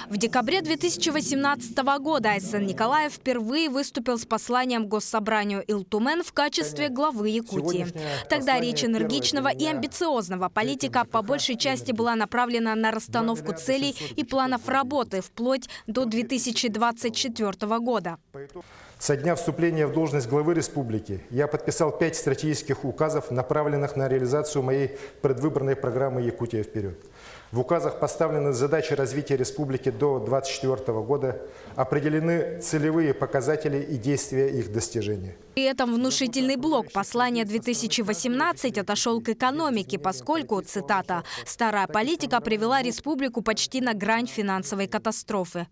В декабре 2018 года Айсен Николаев впервые выступил с посланием Госсобранию Илтумен в качестве главы Якутии. Тогда речь энергичного и амбициозного политика по большей части была направлена на расстановку целей и планов работы вплоть до 2024 года. Со дня вступления в должность главы республики я подписал 5 стратегических указов, направленных на реализацию моей предвыборной программы «Якутия вперед». В указах поставлены задачи развития республики до 2024 года, определены целевые показатели и действия их достижения. При этом внушительный блок послания 2018 отошел к экономике, поскольку, цитата, «старая политика привела республику почти на грань финансовой катастрофы».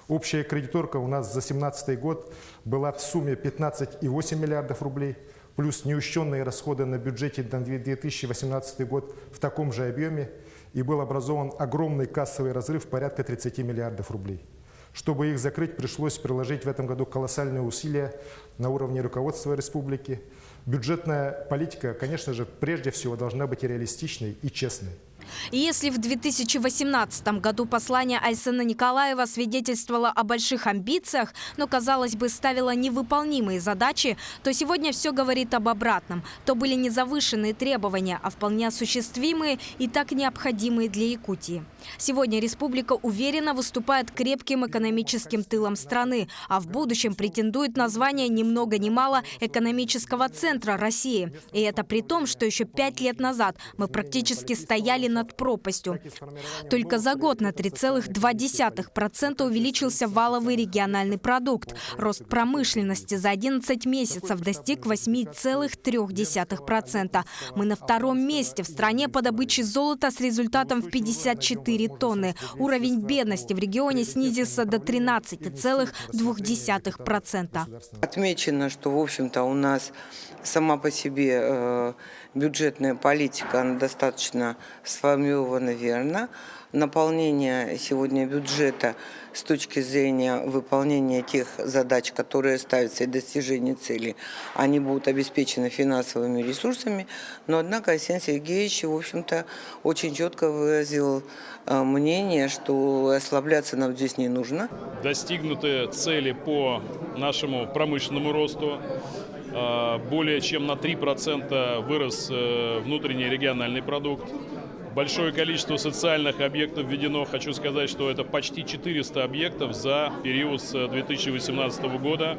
Общая кредиторка у нас за 2017 год была в сумме 15,8 миллиардов рублей, плюс неучтенные расходы на бюджете на 2018 год в таком же объеме, и был образован огромный кассовый разрыв порядка 30 миллиардов рублей. Чтобы их закрыть, пришлось приложить в этом году колоссальные усилия на уровне руководства республики. Бюджетная политика, конечно же, прежде всего должна быть реалистичной и честной. И если в 2018 году послание Айсена Николаева свидетельствовало о больших амбициях, но, казалось бы, ставило невыполнимые задачи, то сегодня все говорит об обратном. То были не завышенные требования, а вполне осуществимые и так необходимые для Якутии. Сегодня республика уверенно выступает крепким экономическим тылом страны, а в будущем претендует на звание ни много ни мало экономического центра России. И это при том, что еще 5 лет назад мы практически стояли над пропастью. Только за год на 3,2% увеличился валовый региональный продукт. Рост промышленности за 11 месяцев достиг 8,3%. Мы на втором месте в стране по добыче золота с результатом в 54 тонны. Уровень бедности в регионе снизился до 13,2%. Отмечено, что, в общем-то, у нас сама по себе бюджетная политика, она достаточно сформирована верно. Наполнение сегодня бюджета с точки зрения выполнения тех задач, которые ставятся, и достижения целей, они будут обеспечены финансовыми ресурсами. Но, однако, Айсен Сергеевич, в общем-то, очень четко выразил мнение, что ослабляться нам здесь не нужно. Достигнуты цели по нашему промышленному росту. Более чем на 3% вырос внутренний региональный продукт. Большое количество социальных объектов введено. Хочу сказать, что это почти 400 объектов за период с 2018 года.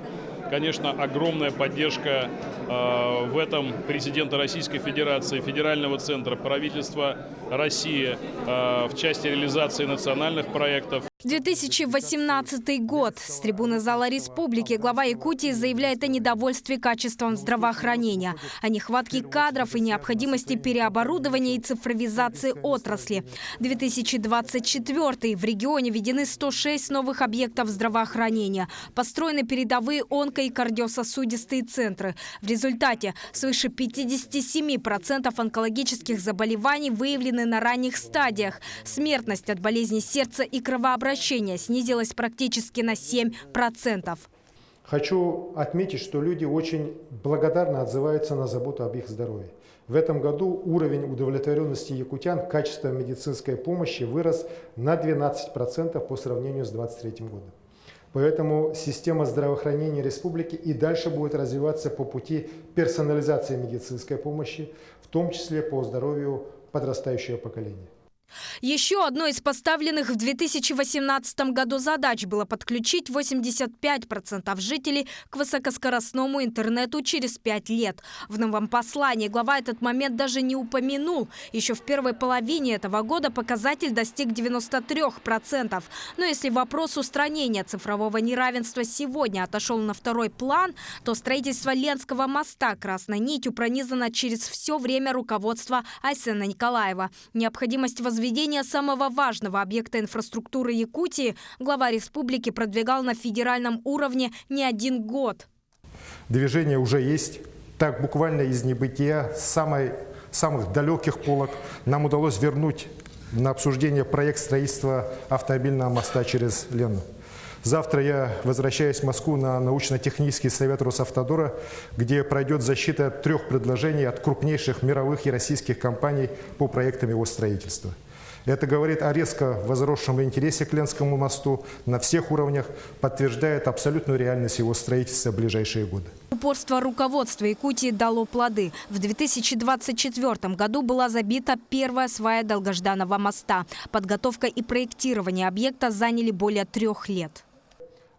Конечно, огромная поддержка в этом президента Российской Федерации, Федерального центра, правительства России в части реализации национальных проектов. 2018 год. С трибуны зала Республики глава Якутии заявляет о недовольстве качеством здравоохранения, о нехватке кадров и необходимости переоборудования и цифровизации отрасли. 2024 в регионе введены 106 новых объектов здравоохранения. Построены передовые онко- и кардиососудистые центры. В результате свыше 57% онкологических заболеваний выявлены на ранних стадиях. Смертность от болезней сердца и кровообращения снизилась практически на 7%. Хочу отметить, что люди очень благодарно отзываются на заботу об их здоровье. В этом году уровень удовлетворенности якутян качеством медицинской помощи вырос на 12% по сравнению с 2023 годом. Поэтому система здравоохранения республики и дальше будет развиваться по пути персонализации медицинской помощи, в том числе по здоровью подрастающего поколения. Еще одной из поставленных в 2018 году задач было подключить 85% жителей к высокоскоростному интернету через 5 лет. В новом послании глава этот момент даже не упомянул. Еще в первой половине этого года показатель достиг 93%. Но если вопрос устранения цифрового неравенства сегодня отошел на второй план, то строительство Ленского моста красной нитью пронизано через все время руководства Айсена Николаева. Необходимость возведения самого важного объекта инфраструктуры Якутии глава республики продвигал на федеральном уровне не один год. Движение уже есть. Так буквально из небытия самых далеких полок нам удалось вернуть на обсуждение проект строительства автомобильного моста через Лену. Завтра я возвращаюсь в Москву на научно-технический совет Росавтодора, где пройдет защита 3 предложений от крупнейших мировых и российских компаний по проектам его строительства. Это говорит о резко возросшем интересе к Ленскому мосту на всех уровнях, подтверждает абсолютную реальность его строительства в ближайшие годы. Упорство руководства Якутии дало плоды. В 2024 году была забита первая свая долгожданного моста. Подготовка и проектирование объекта заняли более 3 лет.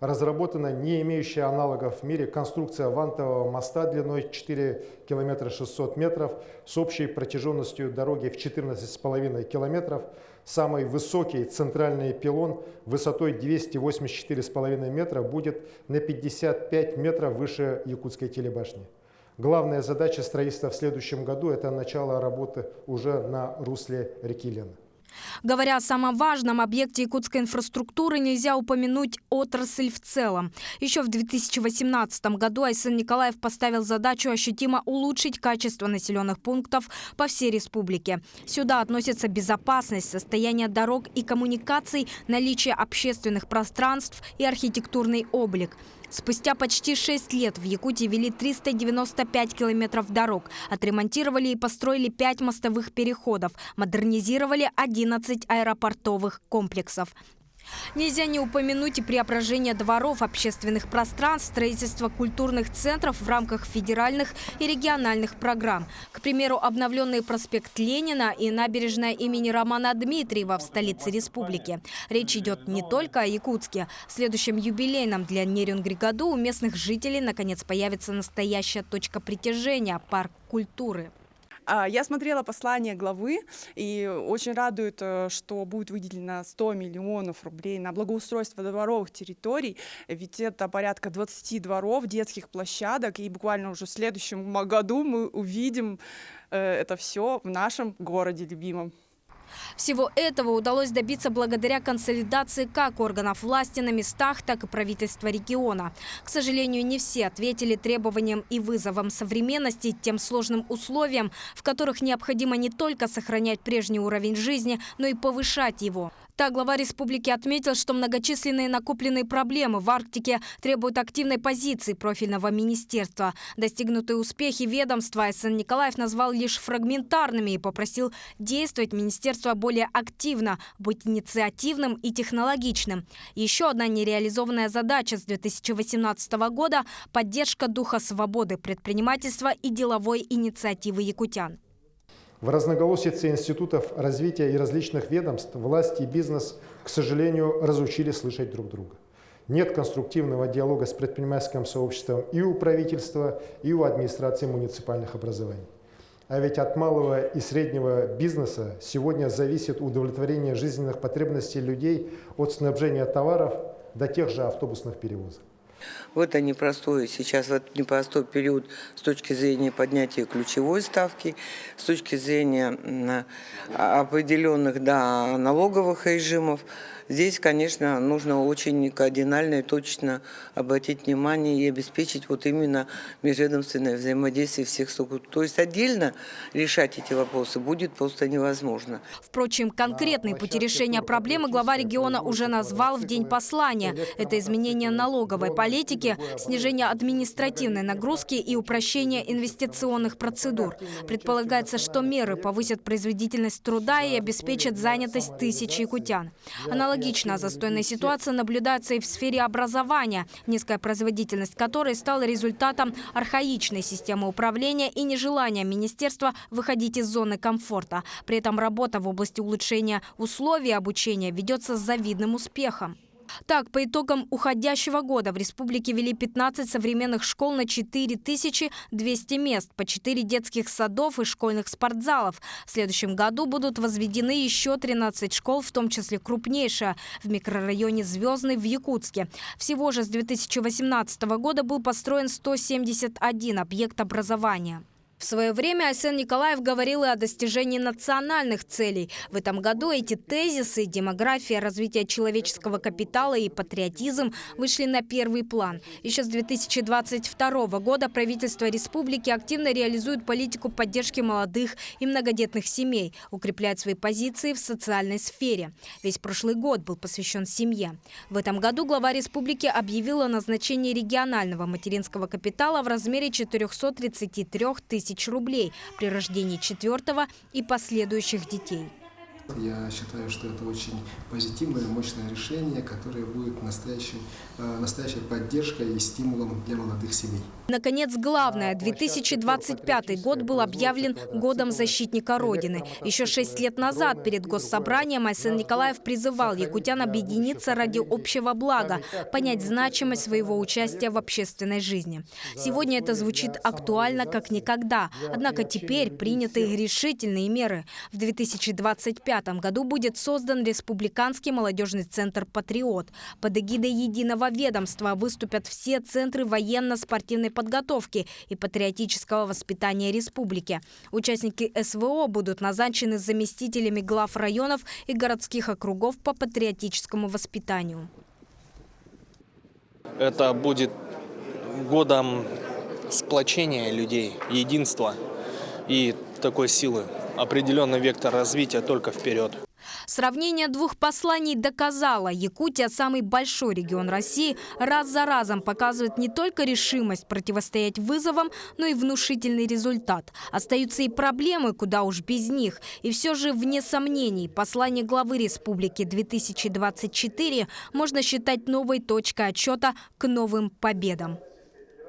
Разработана не имеющая аналогов в мире конструкция вантового моста длиной 4 километра 600 метров с общей протяженностью дороги в 14,5 километров. Самый высокий центральный пилон высотой 284,5 метра будет на 55 метров выше Якутской телебашни. Главная задача строительства в следующем году – это начало работы уже на русле реки Лена. Говоря о самом важном объекте якутской инфраструктуры, нельзя упомянуть отрасль в целом. Еще в 2018 году Айсен Николаев поставил задачу ощутимо улучшить качество населенных пунктов по всей республике. Сюда относятся безопасность, состояние дорог и коммуникаций, наличие общественных пространств и архитектурный облик. Спустя почти 6 лет в Якутии ввели 395 километров дорог, отремонтировали и построили 5 мостовых переходов, модернизировали 11 аэропортовых комплексов. Нельзя не упомянуть и преображение дворов, общественных пространств, строительство культурных центров в рамках федеральных и региональных программ. К примеру, обновленный проспект Ленина и набережная имени Романа Дмитриева в столице республики. Речь идет не только о Якутске. В следующем юбилейном для Нерюнгри году у местных жителей наконец появится настоящая точка притяжения – парк культуры. Я смотрела послание главы, и очень радует, что будет выделено 100 миллионов рублей на благоустройство дворовых территорий, ведь это порядка 20 дворов, детских площадок, и буквально уже в следующем году мы увидим это все в нашем городе любимом. Всего этого удалось добиться благодаря консолидации как органов власти на местах, так и правительства региона. К сожалению, не все ответили требованиям и вызовам современности, тем сложным условиям, в которых необходимо не только сохранять прежний уровень жизни, но и повышать его. Так, глава республики отметил, что многочисленные накопленные проблемы в Арктике требуют активной позиции профильного министерства. Достигнутые успехи ведомства Айсен Николаев назвал лишь фрагментарными и попросил действовать министерство более активно, быть инициативным и технологичным. Еще одна нереализованная задача с 2018 года – поддержка духа свободы, предпринимательства и деловой инициативы якутян. В разноголосице институтов развития и различных ведомств власть и бизнес, к сожалению, разучились слышать друг друга. Нет конструктивного диалога с предпринимательским сообществом и у правительства, и у администрации муниципальных образований. А ведь от малого и среднего бизнеса сегодня зависит удовлетворение жизненных потребностей людей от снабжения товаров до тех же автобусных перевозок. В это непростой, сейчас в этот непростой период с точки зрения поднятия ключевой ставки, с точки зрения определенных налоговых режимов, здесь, конечно, нужно очень кардинально и точно обратить внимание и обеспечить вот именно межведомственное взаимодействие всех структур. То есть отдельно решать эти вопросы будет просто невозможно. Впрочем, конкретные пути решения проблемы глава региона уже назвал в день послания. Это изменение налоговой политики, снижение административной нагрузки и упрощение инвестиционных процедур. Предполагается, что меры повысят производительность труда и обеспечат занятость тысяч якутян. Аналогичная застойная ситуация наблюдается и в сфере образования, низкая производительность которой стала результатом архаичной системы управления и нежелания министерства выходить из зоны комфорта. При этом работа в области улучшения условий обучения ведется с завидным успехом. Так, по итогам уходящего года в республике ввели 15 современных школ на 4200 мест, по 4 детских садов и школьных спортзалов. В следующем году будут возведены еще 13 школ, в том числе крупнейшая в микрорайоне Звездный в Якутске. Всего же с 2018 года был построен 171 объект образования. В свое время Айсен Николаев говорил и о достижении национальных целей. В этом году эти тезисы – демография, развитие человеческого капитала и патриотизм – вышли на первый план. Еще с 2022 года правительство республики активно реализует политику поддержки молодых и многодетных семей, укрепляет свои позиции в социальной сфере. Весь прошлый год был посвящен семье. В этом году глава республики объявил о назначении регионального материнского капитала в размере 433 тысяч рублей при рождении 4-го и последующих детей. Я считаю, что это очень позитивное, мощное решение, которое будет настоящей поддержкой и стимулом для молодых семей. Наконец, главное, 2025 год был объявлен годом защитника Родины. Еще 6 лет назад перед Госсобранием Айсен Николаев призывал якутян объединиться ради общего блага, понять значимость своего участия в общественной жизни. Сегодня это звучит актуально как никогда. Однако теперь приняты решительные меры. В 2025 году будет создан Республиканский молодежный центр «Патриот». Под эгидой единого ведомства выступят все центры военно-спортивной подготовки и патриотического воспитания республики. Участники СВО будут назначены заместителями глав районов и городских округов по патриотическому воспитанию. Это будет годом сплочения людей, единства и такой силы. Определенный вектор развития только вперед. Сравнение двух посланий доказало, Якутия, самый большой регион России, раз за разом показывает не только решимость противостоять вызовам, но и внушительный результат. Остаются и проблемы, куда уж без них. И все же, вне сомнений, послание главы республики 2024 можно считать новой точкой отсчета к новым победам.